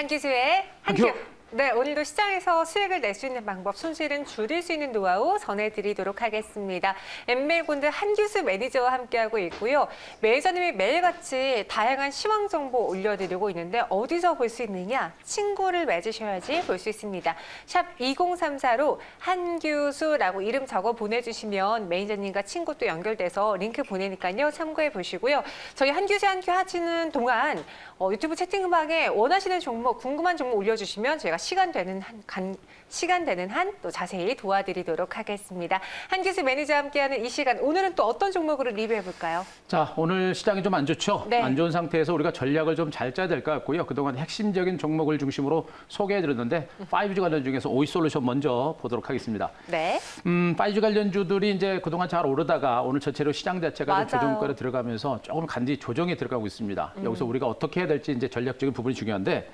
한기수의 한큐. 한큐. 네, 오늘도 시장에서 수익을 낼 수 있는 방법, 손실은 줄일 수 있는 노하우 전해드리도록 하겠습니다. 엠멜곤드 한기수 매니저와 함께하고 있고요. 매니저님이 매일같이 다양한 시황 정보 올려드리고 있는데 어디서 볼 수 있느냐? 친구를 맺으셔야지 볼 수 있습니다. 샵 2034로 한규수라고 이름 적어 보내주시면 매니저님과 친구 또 연결돼서 링크 보내니까요. 참고해 보시고요. 저희 한규수 한큐 하시는 동안 유튜브 채팅방에 원하시는 종목, 궁금한 종목 올려주시면 저희가 시간 되는 한 또 자세히 도와드리도록 하겠습니다. 한기수 매니저와 함께하는 이 시간, 오늘은 또 어떤 종목으로 리뷰해 볼까요? 자, 오늘 시장이 좀 안 좋죠? 네. 안 좋은 상태에서 우리가 전략을 좀 잘 짜야 될 것 같고요. 그동안 핵심적인 종목을 중심으로 소개해드렸는데 5G 관련 중에서 오이솔루션 먼저 보도록 하겠습니다. 네. 5G 관련주들이 이제 그동안 잘 오르다가 오늘 전체로 시장 자체가 좀 조정가에 들어가면서 조금 간디 조정에 들어가고 있습니다. 여기서 우리가 어떻게 해야 될지 이제 전략적인 부분이 중요한데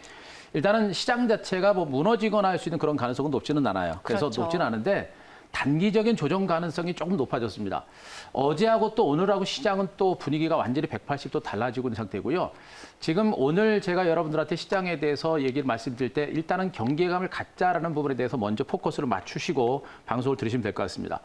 일단은 시장 자체가 뭐 무너지거나 할 수 있는 그런 가능성은 높지는 않아요. 그래서 그렇죠. 높지는 않은데 단기적인 조정 가능성이 조금 높아졌습니다. 어제하고 또 오늘하고 시장은 또 분위기가 완전히 180도 달라지고 있는 상태고요. 지금 오늘 제가 여러분들한테 시장에 대해서 얘기를 말씀드릴 때 일단은 경계감을 갖자라는 부분에 대해서 먼저 포커스를 맞추시고 방송을 들으시면 될 것 같습니다.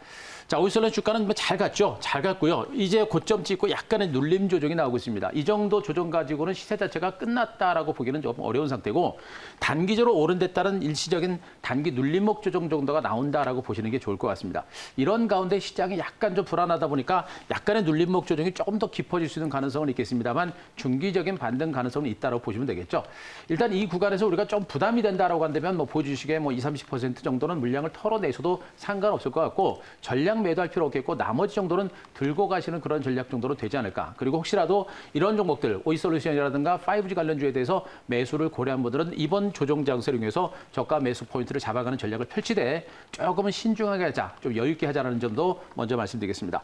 자, 오이솔루션 주가는 잘 갔죠? 잘 갔고요. 이제 고점 찍고 약간의 눌림 조정이 나오고 있습니다. 이 정도 조정 가지고는 시세 자체가 끝났다라고 보기는 좀 어려운 상태고 단기적으로 오른 데 따른 일시적인 단기 눌림목 조정 정도가 나온다라고 보시는 게 좋을 것 같습니다. 이런 가운데 시장이 약간 좀 불안하다 보니까 약간의 눌림목 조정이 조금 더 깊어질 수 있는 가능성은 있겠습니다만 중기적인 반등 가능성은 있다고 보시면 되겠죠. 일단 이 구간에서 우리가 좀 부담이 된다라고 한다면 뭐 보여주시기에 뭐 20, 30% 정도는 물량을 털어내셔도 상관없을 것 같고 전량 매도할 필요 없겠고 나머지 정도는 들고 가시는 그런 전략 정도로 되지 않을까. 그리고 혹시라도 이런 종목들 오이솔루션이라든가 5G 관련주에 대해서 매수를 고려한 분들은 이번 조정 장세를 이용해서 저가 매수 포인트를 잡아가는 전략을 펼치되 조금은 신중하게 하자, 좀 여유 있게 하자라는 점도 먼저 말씀드리겠습니다.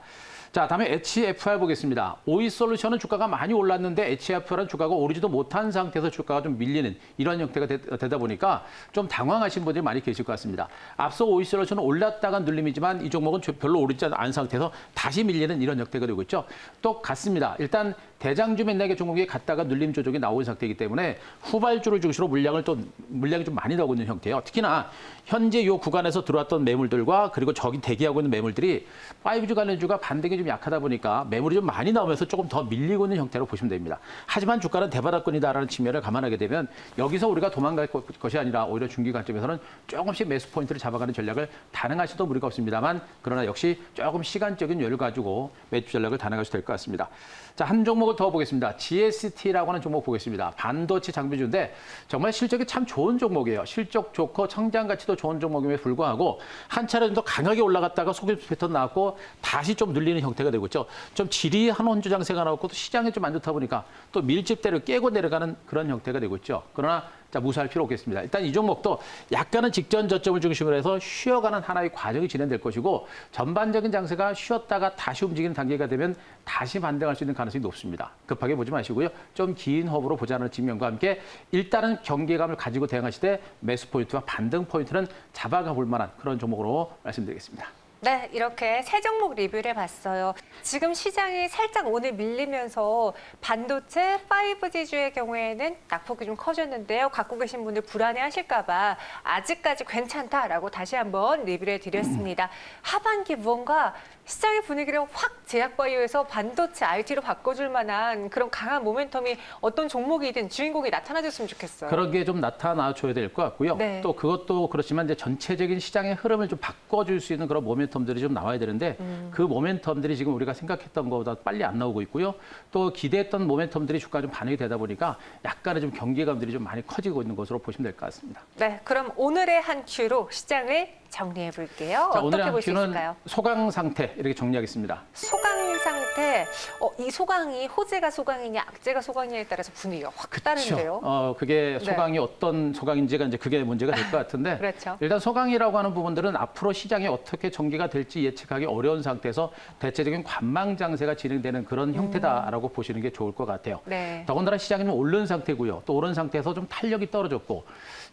자, 다음에 HFR 보겠습니다. 오이솔루션은 주가가 많이 올랐는데 HFR은 주가가 오르지도 못한 상태에서 주가가 좀 밀리는 이런 형태가 되다 보니까 좀 당황하신 분들이 많이 계실 것 같습니다. 앞서 오이솔루션은 올랐다가 눌림이지만 이 종목은 별로 오르지 않은 상태에서 다시 밀리는 이런 형태가 되고 있죠. 또 같습니다. 일단 대장주 맥락의 종목이 갔다가 눌림 조정이 나온 상태이기 때문에 후발주를 중심으로 물량이 좀 많이 나오고 있는 형태예요. 특히나 현재 이 구간에서 들어왔던 매물들과 그리고 저기 대기하고 있는 매물들이 5G 관련주가 반등이 좀 약하다 보니까 매물이 좀 많이 나오면서 조금 더 밀리고 있는 형태로 보시면 됩니다. 하지만 주가는 대바닥권이다라는 측면을 감안하게 되면 여기서 우리가 도망갈 것이 아니라 오히려 중기 관점에서는 조금씩 매수 포인트를 잡아가는 전략을 단행하셔도 무리가 없습니다만 그러나 역시 조금 시간적인 여유를 가지고 매수 전략을 단행하셔도 될 것 같습니다. 자, 한 종목을 더 보겠습니다. GST라고 하는 종목 보겠습니다. 반도체 장비주인데 정말 실적이 참 좋은 종목이에요. 실적 좋고 성장 가치도 좋은 종목임에 불구하고 한 차례 정도 강하게 올라갔다가 속입수 패턴 나왔고 다시 좀 눌리는 형태가 되고 있죠. 좀 지리한 혼주 장세가 나왔고 또 시장이 좀 안 좋다 보니까 또 밀집대를 깨고 내려가는 그런 형태가 되고 있죠. 그러나 자, 무시할 필요 없겠습니다. 일단 이 종목도 약간은 직전 저점을 중심으로 해서 쉬어가는 하나의 과정이 진행될 것이고 전반적인 장세가 쉬었다가 다시 움직이는 단계가 되면 다시 반등할 수 있는 가능성이 높습니다. 급하게 보지 마시고요. 좀 긴 호흡으로 보자는 측면과 함께 일단은 경계감을 가지고 대응하시되 매수 포인트와 반등 포인트는 잡아가 볼 만한 그런 종목으로 말씀드리겠습니다. 네, 이렇게 세 종목 리뷰를 해봤어요. 지금 시장이 살짝 오늘 밀리면서 반도체 5G주의 경우에는 낙폭이 좀 커졌는데요. 갖고 계신 분들 불안해하실까 봐 아직까지 괜찮다라고 다시 한번 리뷰를 해드렸습니다. 하반기 무언가 시장의 분위기를 확 제약바이오에서 반도체 IT로 바꿔줄 만한 그런 강한 모멘텀이 어떤 종목이든 주인공이 나타나줬으면 좋겠어요. 그런 게 좀 나타나줘야 될 것 같고요. 네. 또 그것도 그렇지만 이제 전체적인 시장의 흐름을 좀 바꿔줄 수 있는 그런 모멘텀들이 좀 나와야 되는데 그 모멘텀들이 지금 우리가 생각했던 것보다 빨리 안 나오고 있고요. 또 기대했던 모멘텀들이 주가 좀 반영이 되다 보니까 약간의 좀 경계감들이 좀 많이 커지고 있는 것으로 보시면 될 것 같습니다. 네, 그럼 오늘의 한 큐로 시장을 정리해 볼게요. 자, 어떻게 오늘의 한 볼 수 큐는 있을까요? 소강 상태 이렇게 정리하겠습니다. 소강 상태, 이 소강이 호재가 소강이냐 악재가 소강이냐에 따라서 분위기가 확 다른데요. 그게 소강이 어떤 소강인지가 이제 그게 문제가 될 것 같은데 그렇죠. 일단 소강이라고 하는 부분들은 앞으로 시장이 어떻게 전개가 될지 예측하기 어려운 상태에서 대체적인 관망 장세가 진행되는 그런 형태다라고 보시는 게 좋을 것 같아요. 네. 더군다나 시장이 좀 오른 상태고요. 또 오른 상태에서 좀 탄력이 떨어졌고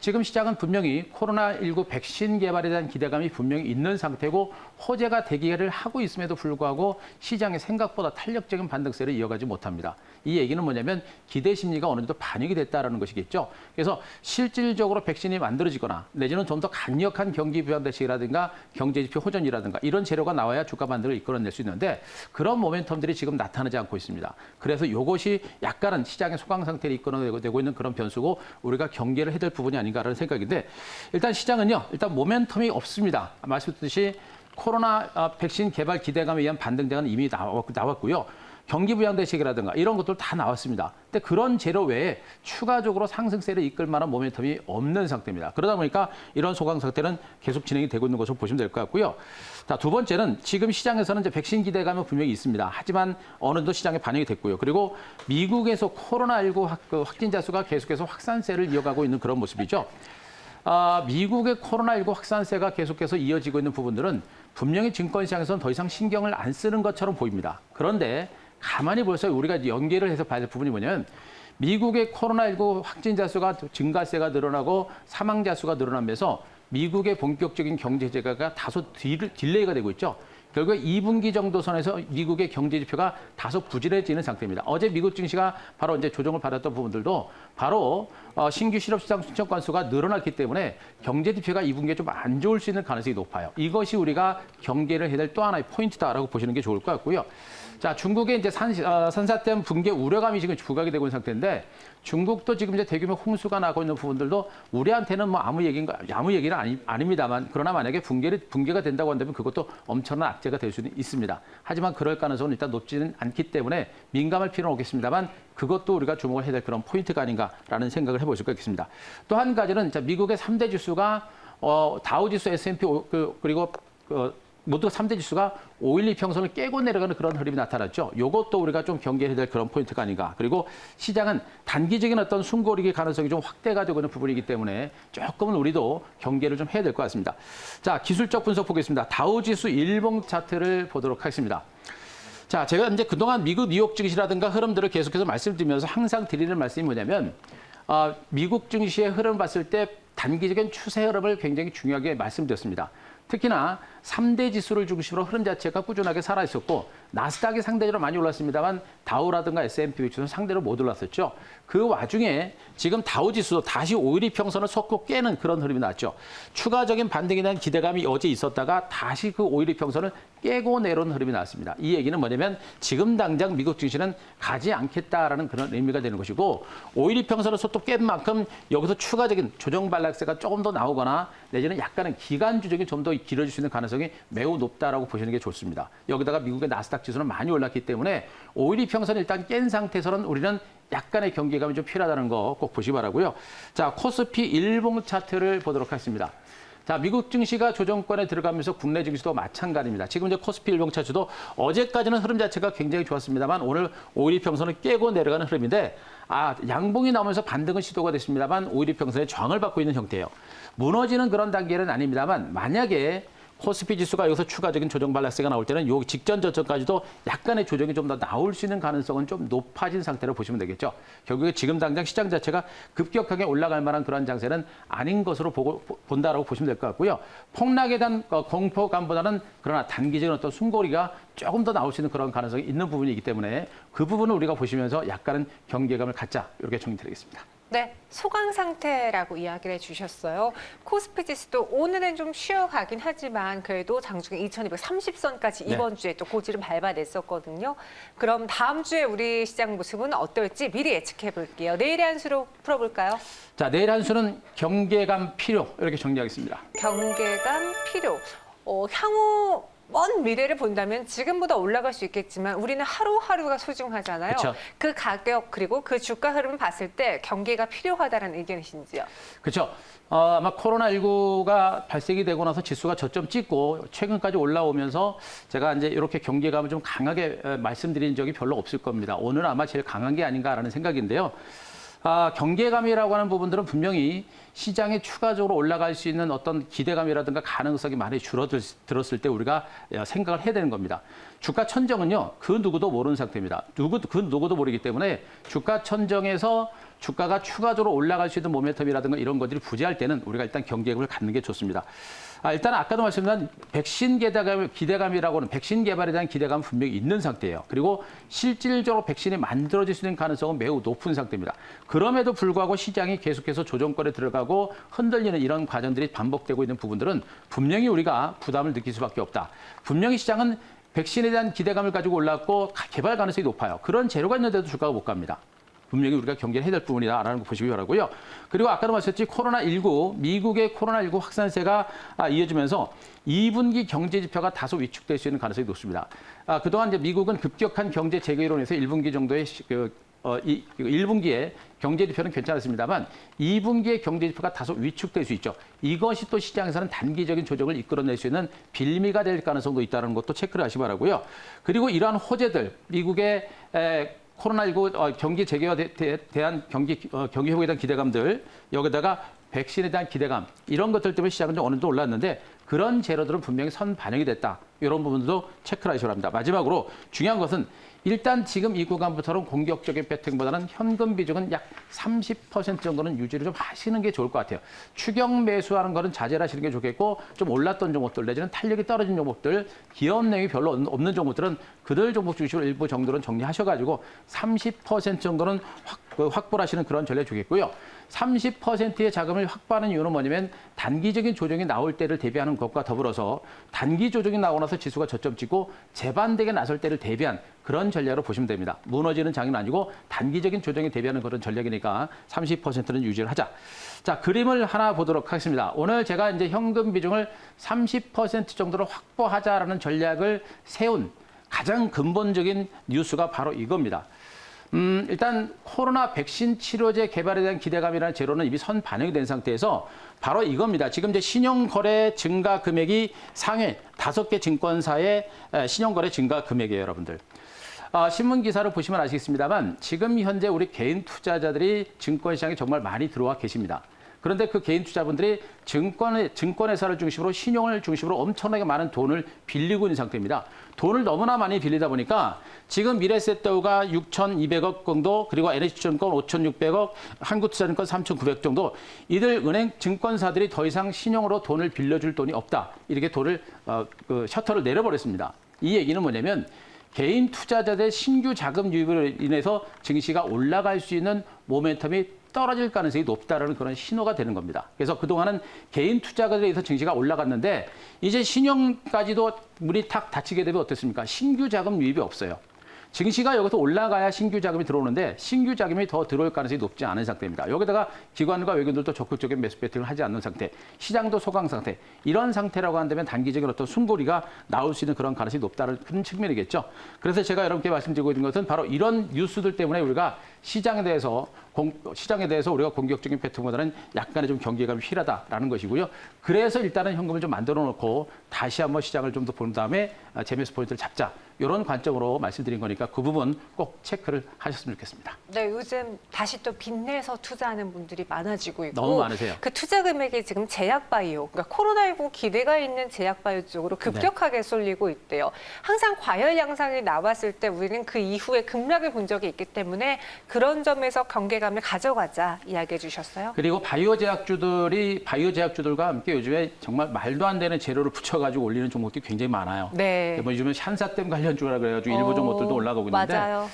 지금 시장은 분명히 코로나19 백신 개발에 대한 대한 기대감이 분명히 있는 상태고 호재가 대기를 하고 있음에도 불구하고 시장이 생각보다 탄력적인 반등세를 이어가지 못합니다. 이 얘기는 뭐냐면 기대 심리가 어느 정도 반영이 됐다라는 것이겠죠. 그래서 실질적으로 백신이 만들어지거나 내지는 좀 더 강력한 경기 부양 대책이라든가 경제지표 호전이라든가 이런 재료가 나와야 주가 반등을 이끌어낼 수 있는데 그런 모멘텀들이 지금 나타나지 않고 있습니다. 그래서 이것이 약간은 시장의 소강 상태를 이끌어내고 있는 그런 변수고 우리가 경계를 해야 될 부분이 아닌가라는 생각인데 일단 시장은요. 일단 모멘텀이 없습니다. 말씀드렸듯이 코로나 백신 개발 기대감에 의한 반등장은 이미 나왔고요. 경기 부양 대책이라든가 이런 것들 다 나왔습니다. 근데 그런 재료 외에 추가적으로 상승세를 이끌 만한 모멘텀이 없는 상태입니다. 그러다 보니까 이런 소강 상태는 계속 진행이 되고 있는 것으로 보시면 될 것 같고요. 자, 두 번째는 지금 시장에서는 이제 백신 기대감은 분명히 있습니다. 하지만 어느 정도 시장에 반영이 됐고요. 그리고 미국에서 코로나19 확진자 수가 계속해서 확산세를 이어가고 있는 그런 모습이죠. 미국의 코로나19 확산세가 계속해서 이어지고 있는 부분들은 분명히 증권시장에서는 더 이상 신경을 안 쓰는 것처럼 보입니다. 그런데 가만히 볼수록 우리가 연계를 해서 봐야 될 부분이 뭐냐면 미국의 코로나19 확진자 수가 증가세가 늘어나고 사망자 수가 늘어나면서 미국의 본격적인 경제 재가가 다소 딜레이가 되고 있죠. 결국 2분기 정도 선에서 미국의 경제 지표가 다소 부진해지는 상태입니다. 어제 미국 증시가 바로 이제 조정을 받았던 부분들도 바로 신규 실업시장 신청 건수가 늘어났기 때문에 경제 지표가 2분기에 좀 안 좋을 수 있는 가능성이 높아요. 이것이 우리가 경계를 해야 될 또 하나의 포인트다라고 보시는 게 좋을 것 같고요. 자, 중국의 이제 산사댐 붕괴 우려감이 지금 부각이 되고 있는 상태인데 중국도 지금 이제 대규모 홍수가 나고 있는 부분들도 우리한테는 뭐 아무 얘기는 아닙니다만 그러나 만약에 붕괴가 된다고 한다면 그것도 엄청난 악재가 될 수는 있습니다. 하지만 그럴 가능성은 일단 높지는 않기 때문에 민감할 필요는 없겠습니다만 그것도 우리가 주목을 해야 될 그런 포인트가 아닌가라는 생각을 해볼 수가 있겠습니다. 또 한 가지는 미국의 3대 지수가 다우지수, S&P 그리고 모두 3대 지수가 512 평선을 깨고 내려가는 그런 흐름이 나타났죠. 이것도 우리가 좀 경계해야 될 그런 포인트가 아닌가. 그리고 시장은 단기적인 어떤 숨고르기 가능성이 좀 확대가 되고 있는 부분이기 때문에 조금은 우리도 경계를 좀 해야 될 것 같습니다. 자, 기술적 분석 보겠습니다. 다우지수 일봉 차트를 보도록 하겠습니다. 자, 제가 이제 그동안 미국 뉴욕 증시라든가 흐름들을 계속해서 말씀드리면서 항상 드리는 말씀이 뭐냐면 미국 증시의 흐름 봤을 때 단기적인 추세 흐름을 굉장히 중요하게 말씀드렸습니다. 특히나 3대 지수를 중심으로 흐름 자체가 꾸준하게 살아있었고 나스닥이 상대적으로 많이 올랐습니다만 다우라든가 S&P 지수는 상대로 못 올랐었죠. 그 와중에 지금 다우 지수도 다시 512 평선을 솟고 깨는 그런 흐름이 나왔죠. 추가적인 반등에 대한 기대감이 어제 있었다가 다시 그 512 평선을 깨고 내려온 흐름이 나왔습니다. 이 얘기는 뭐냐면 지금 당장 미국 증시는 가지 않겠다라는 그런 의미가 되는 것이고 512 평선을 솟고 깬 만큼 여기서 추가적인 조정 반락세가 조금 더 나오거나 내지는 약간은 기간 조정이 좀 더 길어질 수 있는 가능성이 매우 높다라고 보시는 게 좋습니다. 여기다가 미국의 나스닥 지수는 많이 올랐기 때문에 512 평선을 일단 깬 상태에서는 우리는 약간의 경계감이 좀 필요하다는 거 꼭 보시기 바라고요. 자, 코스피 일봉 차트를 보도록 하겠습니다. 자, 미국 증시가 조정권에 들어가면서 국내 증시도 마찬가지입니다. 지금 이제 코스피 일봉 차트도 어제까지는 흐름 자체가 굉장히 좋았습니다만 오늘 512 평선을 깨고 내려가는 흐름인데 양봉이 나오면서 반등은 시도가 됐습니다만 512 평선의 저항을 받고 있는 형태예요. 무너지는 그런 단계는 아닙니다만 만약에 코스피 지수가 여기서 추가적인 조정 반락세가 나올 때는 요 직전 저점까지도 약간의 조정이 좀 더 나올 수 있는 가능성은 좀 높아진 상태로 보시면 되겠죠. 결국에 지금 당장 시장 자체가 급격하게 올라갈 만한 그런 장세는 아닌 것으로 본다라고 보시면 될 것 같고요. 폭락에 대한 공포감보다는 그러나 단기적인 어떤 숨고리가 조금 더 나올 수 있는 그런 가능성이 있는 부분이기 때문에 그 부분을 우리가 보시면서 약간은 경계감을 갖자 이렇게 정리드리겠습니다. 네, 소강 상태라고 이야기를 해주셨어요. 코스피 지수도 오늘은 좀 쉬어가긴 하지만 그래도 장중에 2230선까지 이번 주에 또 고지를 밟아냈었거든요. 그럼 다음 주에 우리 시장 모습은 어떨지 미리 예측해 볼게요. 내일의 한 수로 풀어볼까요? 자, 내일 한 수는 경계감 필요 이렇게 정리하겠습니다. 경계감 필요. 향후 먼 미래를 본다면 지금보다 올라갈 수 있겠지만 우리는 하루하루가 소중하잖아요. 그쵸. 그 가격 그리고 그 주가 흐름을 봤을 때 경계가 필요하다는 의견이신지요? 그렇죠. 아마 코로나19가 발생이 되고 나서 지수가 저점 찍고 최근까지 올라오면서 제가 이제 이렇게 경계감을 좀 강하게 말씀드린 적이 별로 없을 겁니다. 오늘 아마 제일 강한 게 아닌가라는 생각인데요. 경계감이라고 하는 부분들은 분명히 시장에 추가적으로 올라갈 수 있는 어떤 기대감이라든가 가능성이 많이 줄어들었을 때 우리가 생각을 해야 되는 겁니다. 주가 천정은요, 그 누구도 모르는 상태입니다. 그 누구도 모르기 때문에 주가 천정에서 주가가 추가적으로 올라갈 수 있는 모멘텀이라든가 이런 것들이 부재할 때는 우리가 일단 경계를 갖는 게 좋습니다. 일단 아까도 말씀드린 백신 기대감이라고는 백신 개발에 대한 기대감은 분명히 있는 상태예요. 그리고 실질적으로 백신이 만들어질 수 있는 가능성은 매우 높은 상태입니다. 그럼에도 불구하고 시장이 계속해서 조정권에 들어가고 흔들리는 이런 과정들이 반복되고 있는 부분들은 분명히 우리가 부담을 느낄 수밖에 없다. 분명히 시장은 백신에 대한 기대감을 가지고 올랐고 개발 가능성이 높아요. 그런 재료가 있는데도 주가가 못 갑니다. 분명히 우리가 경계를 해야 될 부분이다라는 거 보시기 바라고요. 그리고 아까도 말씀드렸지 코로나19, 미국의 코로나19 확산세가 이어지면서 2분기 경제 지표가 다소 위축될 수 있는 가능성이 높습니다. 그동안 이제 미국은 급격한 경제 재개론에서 1분기 정도의 1분기에 경제 지표는 괜찮았습니다만 2분기의 경제 지표가 다소 위축될 수 있죠. 이것이 또 시장에서는 단기적인 조정을 이끌어낼 수 있는 빌미가 될 가능성도 있다는 것도 체크를 하시기 바라고요. 그리고 이러한 호재들, 미국의 코로나19 경기 재개에 대한 경기 회복에 대한 기대감들, 여기다가 백신에 대한 기대감, 이런 것들 때문에 시장은 좀 어느 정도 올랐는데 그런 재료들은 분명히 선반영이 됐다. 이런 부분도 체크를 하시기 바랍니다. 마지막으로 중요한 것은 일단 지금 이 구간부터는 공격적인 배팅보다는 현금 비중은 약 30% 정도는 유지를 좀 하시는 게 좋을 것 같아요. 추경 매수하는 거는 자제를 하시는 게 좋겠고 좀 올랐던 종목들 내지는 탄력이 떨어진 종목들, 기업 내용이 별로 없는 종목들은 그들 종목 중심으로 일부 정도는 정리하셔가지고 30% 정도는 확보를 하시는 그런 전략이 좋겠고요. 30%의 자금을 확보하는 이유는 뭐냐면 단기적인 조정이 나올 때를 대비하는 것과 더불어서 단기 조정이 나오고 나서 지수가 저점 찍고 재반대가 나설 때를 대비한 그런 전략으로 보시면 됩니다. 무너지는 장은 아니고 단기적인 조정에 대비하는 그런 전략이니까 30%는 유지를 하자. 자, 그림을 하나 보도록 하겠습니다. 오늘 제가 이제 현금 비중을 30% 정도로 확보하자라는 전략을 세운 가장 근본적인 뉴스가 바로 이겁니다. 일단 코로나 백신 치료제 개발에 대한 기대감이라는 재료는 이미 선 반영이 된 상태에서 바로 이겁니다. 지금 이제 신용거래 증가 금액이 상회 5개 증권사의 신용거래 증가 금액이에요, 여러분들. 신문 기사를 보시면 아시겠습니다만 지금 현재 우리 개인 투자자들이 증권시장에 정말 많이 들어와 계십니다. 그런데 그 개인 투자분들이 증권회사를 중심으로 신용을 중심으로 엄청나게 많은 돈을 빌리고 있는 상태입니다. 돈을 너무나 많이 빌리다 보니까 지금 미래에셋더우가 6,200억 정도, 그리고 NH증권 5,600억, 한국투자증권 3,900 정도, 이들 은행 증권사들이 더 이상 신용으로 돈을 빌려줄 돈이 없다. 이렇게 돈을 셔터를 내려버렸습니다. 이 얘기는 뭐냐면 개인 투자자들의 신규 자금 유입으로 인해서 증시가 올라갈 수 있는 모멘텀이 떨어질 가능성이 높다라는 그런 신호가 되는 겁니다. 그래서 그동안은 개인 투자가에 의해서 증시가 올라갔는데 이제 신용까지도 문이 탁 닫히게 되면 어떻습니까? 신규 자금 유입이 없어요. 증시가 여기서 올라가야 신규 자금이 들어오는데 신규 자금이 더 들어올 가능성이 높지 않은 상태입니다. 여기다가 기관과 외국인들도 적극적인 매수 배팅을 하지 않는 상태, 시장도 소강 상태, 이런 상태라고 한다면 단기적인 어떤 숨고리가 나올 수 있는 그런 가능성이 높다는 그런 측면이겠죠. 그래서 제가 여러분께 말씀드리고 있는 것은 바로 이런 뉴스들 때문에 우리가 시장에 대해서 우리가 공격적인 패턴보다는 약간의 좀 경계감이 필요하다라는 것이고요. 그래서 일단은 현금을 좀 만들어 놓고 다시 한번 시장을 좀 더 본 다음에 재매수 포인트를 잡자. 이런 관점으로 말씀드린 거니까 그 부분 꼭 체크를 하셨으면 좋겠습니다. 네, 요즘 다시 또 빚내서 투자하는 분들이 많아지고 있고 너무 많으세요. 그 투자 금액이 지금 제약바이오, 그러니까 코로나19 기대가 있는 제약바이오 쪽으로 급격하게 쏠리고 있대요. 항상 과열 양상이 나왔을 때 우리는 그 이후에 급락을 본 적이 있기 때문에 그런 점에서 경계감을 가져가자 이야기해 주셨어요. 그리고 바이오 제약주들과 함께 요즘에 정말 말도 안 되는 재료를 붙여가지고 올리는 종목들이 굉장히 많아요. 네. 뭐 요즘에 샨사댐 관련주라 그래가지고 일부 종목들도 올라가고 있는데 맞아요.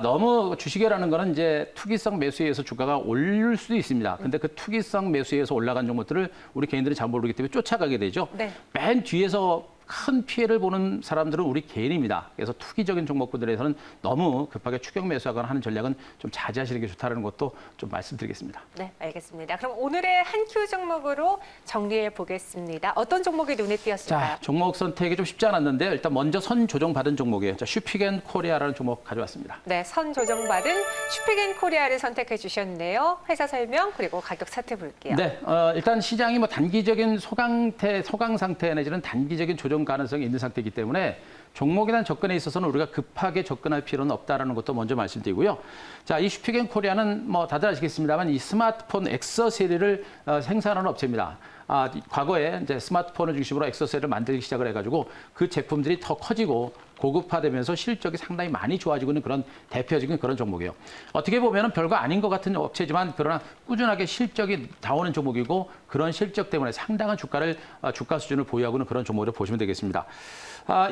너무 주식이라는 거는 이제 투기성 매수에 의해서 주가가 오를 수도 있습니다. 근데 그 투기성 매수에 의해서 올라간 종목들을 우리 개인들이 잘 모르기 때문에 쫓아가게 되죠. 네. 맨 뒤에서 큰 피해를 보는 사람들은 우리 개인입니다. 그래서 투기적인 종목군들에서는 너무 급하게 추격 매수하거나 하는 전략은 좀 자제하시는 게 좋다는 것도 좀 말씀드리겠습니다. 네, 알겠습니다. 그럼 오늘의 한 큐 종목으로 정리해 보겠습니다. 어떤 종목이 눈에 띄었을까요? 자, 종목 선택이 좀 쉽지 않았는데요. 일단 먼저 선 조정 받은 종목이에요. 자, 슈피겐 코리아라는 종목 가져왔습니다. 네, 선 조정받은 슈피겐 코리아를 선택해 주셨네요. 회사 설명 그리고 가격 차트 볼게요. 네, 일단 시장이 뭐 단기적인 소강 상태 내지는 단기적인 조정 가능성이 있는 상태이기 때문에 종목에 대한 접근에 있어서는 우리가 급하게 접근할 필요는 없다라는 것도 먼저 말씀드리고요. 자, 이 슈피겐 코리아는 뭐 다들 아시겠습니다만 이 스마트폰 엑서 세대를 생산하는 업체입니다. 과거에 이제 스마트폰을 중심으로 액세서리를 만들기 시작을 해가지고 그 제품들이 더 커지고 고급화되면서 실적이 상당히 많이 좋아지고 있는 그런 대표적인 그런 종목이에요. 어떻게 보면 별거 아닌 것 같은 업체지만 그러나 꾸준하게 실적이 나오는 종목이고 그런 실적 때문에 상당한 주가 수준을 보유하고 있는 그런 종목으로 보시면 되겠습니다.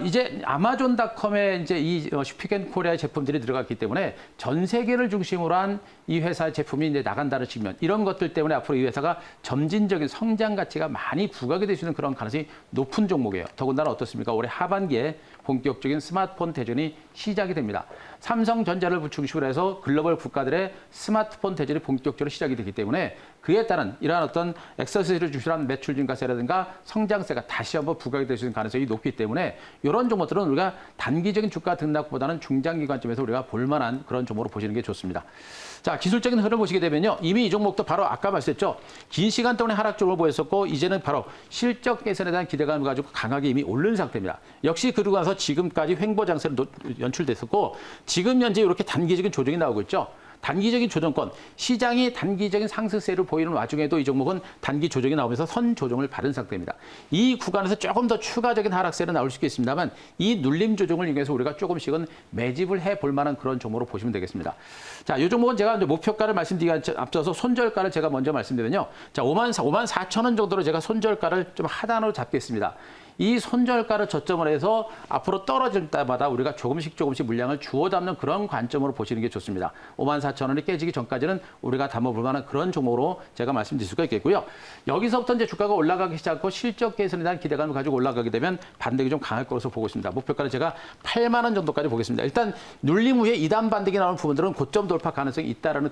이제 아마존닷컴에 이제 이 슈피겐코리아의 제품들이 들어갔기 때문에 전 세계를 중심으로 한 이 회사의 제품이 이제 나간다는 측면, 이런 것들 때문에 앞으로 이 회사가 점진적인 성장 가치가 많이 부각이 될 수 있는 그런 가능성이 높은 종목이에요. 더군다나 어떻습니까? 올해 하반기에 본격적인 스마트폰 대전이 시작이 됩니다. 삼성전자를 중심으로 해서 글로벌 국가들의 스마트폰 대전이 본격적으로 시작이 되기 때문에 그에 따른 이러한 어떤 액세서리를 중심으로 한 매출 증가세라든가 성장세가 다시 한번 부각이 될 수 있는 가능성이 높기 때문에 이런 종목들은 우리가 단기적인 주가 등락보다는 중장기 관점에서 우리가 볼만한 그런 종목으로 보시는 게 좋습니다. 자, 기술적인 흐름 보시게 되면요. 이미 이 종목도 바로 아까 말씀했죠. 긴 시간 동안에 하락적으로 보였었고 이제는 바로 실적 개선에 대한 기대감을 가지고 강하게 이미 오른 상태입니다. 역시 그러고 나서 지금까지 횡보 장세로 연출됐었고 지금 현재 이렇게 단기적인 조정이 나오고 있죠. 단기적인 조정권, 시장이 단기적인 상승세를 보이는 와중에도 이 종목은 단기 조정이 나오면서 선 조정을 받은 상태입니다. 이 구간에서 조금 더 추가적인 하락세는 나올 수 있겠습니다만 이 눌림 조정을 이용해서 우리가 조금씩은 매집을 해볼 만한 그런 종목으로 보시면 되겠습니다. 자, 이 종목은 제가 이제 목표가를 말씀드리기 앞서서 손절가를 제가 먼저 말씀드리면요. 자, 5만 4천 원 정도로 제가 손절가를 좀 하단으로 잡겠습니다. 이 손절가를 저점을 해서 앞으로 떨어질 때마다 우리가 조금씩 물량을 주워 담는 그런 관점으로 보시는 게 좋습니다. 5만 4천 원이 깨지기 전까지는 우리가 담아볼 만한 그런 종목으로 제가 말씀드릴 수가 있겠고요. 여기서부터 이제 주가가 올라가기 시작하고 실적 개선에 대한 기대감을 가지고 올라가게 되면 반등이 좀 강할 것으로 보고 있습니다. 목표가를 제가 8만 원 정도까지 보겠습니다. 일단 눌림 후에 2단 반등이 나오는 부분들은 고점 돌파 가능성이 있다라는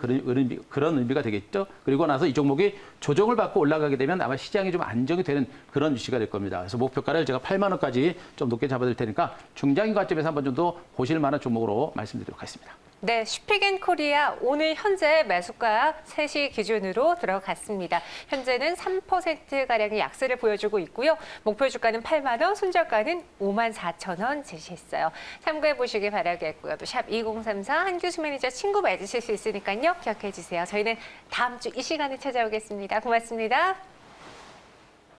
그런 의미가 되겠죠. 그리고 나서 이 종목이 조정을 받고 올라가게 되면 아마 시장이 좀 안정이 되는 그런 위치가 될 겁니다. 그래서 목표가 제가 8만 원까지 좀 높게 잡아드릴 테니까 중장기 관점에서 한번 정도 보실 만한 종목으로 말씀드리도록 하겠습니다. 네, 슈피겐코리아 오늘 현재 매수가 3시 기준으로 들어갔습니다. 현재는 3%가량의 약세를 보여주고 있고요. 목표 주가는 8만 원, 손절가는 5만 4천 원 제시했어요. 참고해 보시길 바라겠고요. 또 샵 2034 한규수 매니저 친구 맺으실 수 있으니까요. 기억해 주세요. 저희는 다음 주 이 시간에 찾아오겠습니다. 고맙습니다.